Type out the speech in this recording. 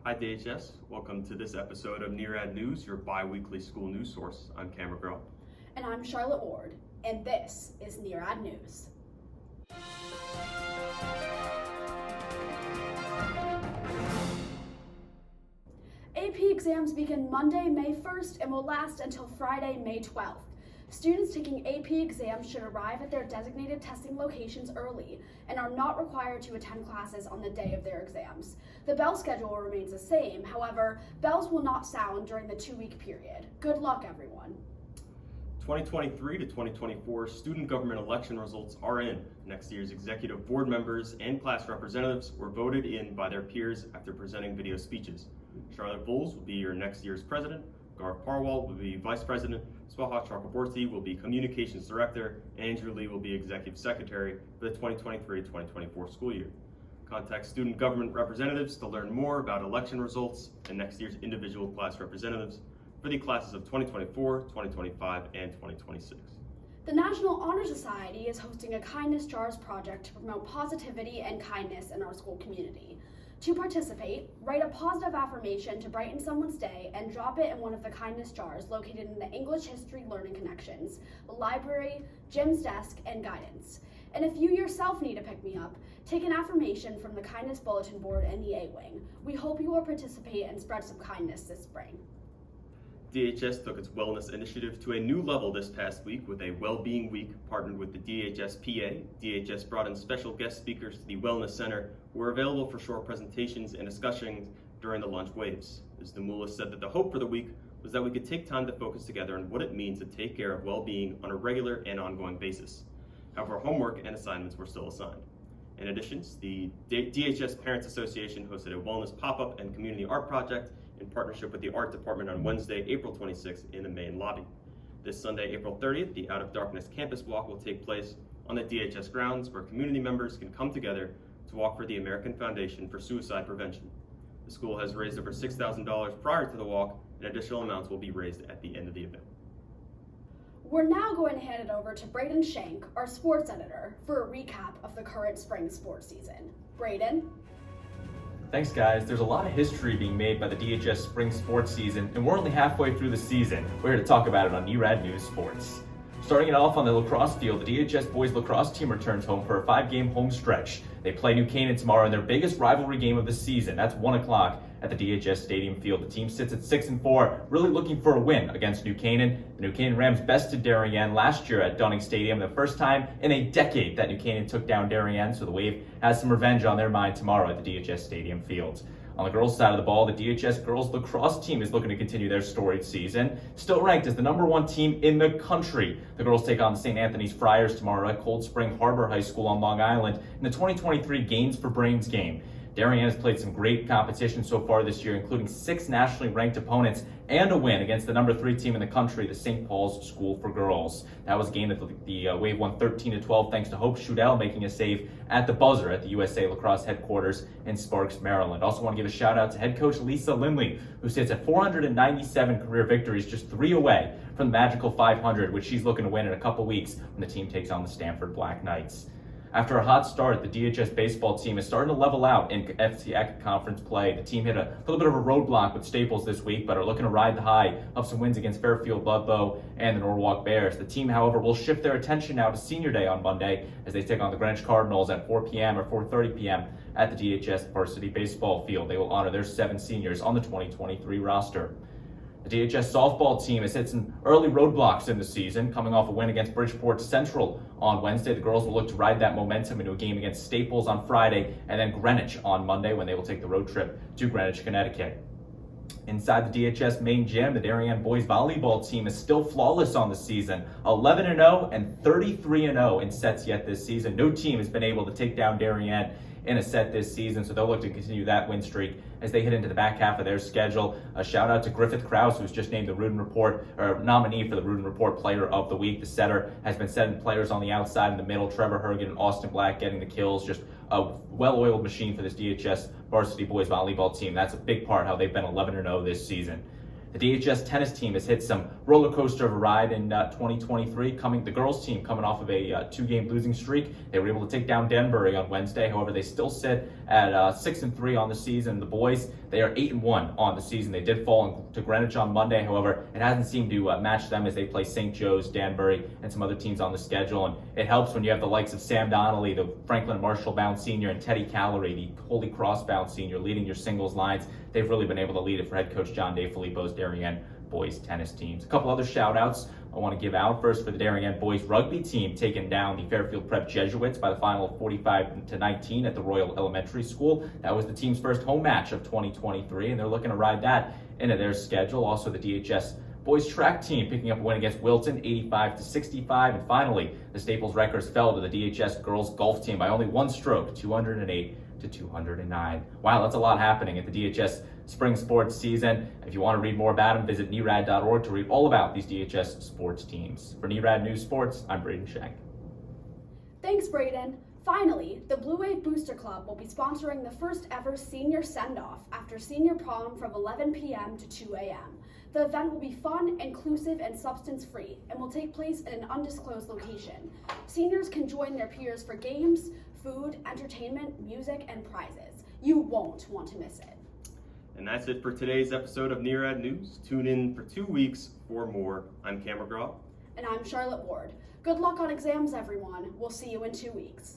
Hi DHS, welcome to this episode of Neirad News, your bi-weekly school news source. I'm Cameron Groh. And I'm Charlotte Ward, and this is Neirad News. AP exams begin Monday, May 1st and will last until Friday, May 12th. Students taking AP exams should arrive at their designated testing locations early and are not required to attend classes on the day of their exams. The bell schedule remains the same, however, bells will not sound during the 2-week period. Good luck, everyone. 2023 to 2024 student government election results are in. Next year's executive board members and class representatives were voted in by their peers after presenting video speeches. Charlotte Bowles will be your next year's president, Garth Parwal will be vice president, Swaha Chakraborty will be communications director, and Andrew Lee will be executive secretary for the 2023-2024 school year. Contact student government representatives to learn more about election results and next year's individual class representatives for the classes of 2024, 2025, and 2026. The National Honor Society is hosting a Kindness Jars project to promote positivity and kindness in our school community. To participate, write a positive affirmation to brighten someone's day and drop it in one of the kindness jars located in the English History Learning Connections, the library, Jim's desk, and guidance. And if you yourself need a pick-me-up, take an affirmation from the Kindness Bulletin Board and the A-Wing. We hope you will participate and spread some kindness this spring. DHS took its wellness initiative to a new level this past week with a Wellbeing Week partnered with the DHS PA. DHS brought in special guest speakers to the Wellness Center who were available for short presentations and discussions during the lunch waves. Ms. Demoulas said that the hope for the week was that we could take time to focus together on what it means to take care of well-being on a regular and ongoing basis. However, homework and assignments were still assigned. In addition, the DHS Parents Association hosted a wellness pop-up and community art project in partnership with the art department on Wednesday, April 26th in the main lobby. This Sunday, April 30th, the Out of Darkness campus walk will take place on the DHS grounds where community members can come together to walk for the American Foundation for Suicide Prevention. The school has raised over $6,000 prior to the walk, and additional amounts will be raised at the end of the event. We're now going to hand it over to Braden Shank, our sports editor, for a recap of the current spring sports season. Braden? Thanks guys. There's a lot of history being made by the DHS spring sports season, and we're only halfway through the season. We're here to talk about it on Neirad News Sports. Starting it off on the lacrosse field, the DHS boys lacrosse team returns home for a 5-game home stretch. They play New Canaan tomorrow in their biggest rivalry game of the season. That's 1 o'clock at the DHS Stadium field. The team sits at 6-4, really looking for a win against New Canaan. The New Canaan Rams bested Darien last year at Dunning Stadium, the first time in a decade that New Canaan took down Darien, so the Wave has some revenge on their mind tomorrow at the DHS Stadium field. On the girls' side of the ball, the DHS girls lacrosse team is looking to continue their storied season. Still ranked as the #1 team in the country. The girls take on the St. Anthony's Friars tomorrow at Cold Spring Harbor High School on Long Island in the 2023 Gains for Brains game. Darien has played some great competition so far this year, including 6 nationally ranked opponents and a win against the #3 team in the country, the St. Paul's School for Girls. That was a game that the Wave won 13-12 thanks to Hope Shudell making a save at the buzzer at the USA Lacrosse headquarters in Sparks, Maryland. Also want to give a shout out to head coach Lisa Lindley, who sits at 497 career victories, just 3 away from the magical 500, which she's looking to win in a couple weeks when the team takes on the Stanford Black Knights. After a hot start, the DHS baseball team is starting to level out in FCX conference play. The team hit a little bit of a roadblock with Staples this week, but are looking to ride the high of some wins against Fairfield Ludlow and the Norwalk Bears. The team, however, will shift their attention now to Senior Day on Monday as they take on the Greenwich Cardinals at 4 p.m. or 4:30 p.m. at the DHS varsity baseball field. They will honor their 7 seniors on the 2023 roster. The DHS softball team has hit some early roadblocks in the season, coming off a win against Bridgeport Central on Wednesday. The girls will look to ride that momentum into a game against Staples on Friday and then Greenwich on Monday when they will take the road trip to Greenwich, Connecticut. Inside the DHS main gym, the Darien boys volleyball team is still flawless on the season, 11-0 and 33-0 in sets yet this season. No team has been able to take down Darien in a set this season, so they'll look to continue that win streak as they hit into the back half of their schedule. A shout out to Griffith Krause, who's just named the Rudin Report, or nominee for the Rudin Report Player of the Week. The setter has been setting players on the outside and the middle. Trevor Hergen and Austin Black getting the kills. Just a well-oiled machine for this DHS varsity boys volleyball team. That's a big part how they've been 11-0 this season. The DHS tennis team has hit some roller coaster of a ride in 2023. The girls team coming off of a 2-game losing streak. They were able to take down Denbury on Wednesday. However, they still sit at 6-3 on the season. The boys, they are 8-1 on the season. They did fall to Greenwich on Monday. However, it hasn't seemed to match them as they play St. Joe's, Danbury, and some other teams on the schedule. And it helps when you have the likes of Sam Donnelly, the Franklin Marshall-bound senior, and Teddy Callery, the Holy Cross-bound senior, leading your singles lines. They've really been able to lead it for head coach John DeFilippo's Darien boys tennis teams. A couple other shout outs I want to give out. First, for the Darien boys rugby team, taking down the Fairfield Prep Jesuits by the final of 45-19 at the Royal Elementary School. That was the team's first home match of 2023, and they're looking to ride that into their schedule. Also, the DHS boys track team picking up a win against Wilton, 85-65. And finally, the Staples Wreckers fell to the DHS girls golf team by only one stroke, 208-209. Wow, that's a lot happening at the DHS spring sports season. If you want to read more about them, visit Neirad.org to read all about these DHS sports teams. For Neirad News Sports, I'm Braden Schenk. Thanks, Braden. Finally, the Blue Wave Booster Club will be sponsoring the first ever senior send-off after senior prom from 11 p.m. to 2 a.m. The event will be fun, inclusive, and substance-free and will take place in an undisclosed location. Seniors can join their peers for games, food, entertainment, music, and prizes. You won't want to miss it. And that's it for today's episode of Neirad News. Tune in for 2 weeks for more. I'm Cam McGraw. And I'm Charlotte Ward. Good luck on exams, everyone. We'll see you in 2 weeks.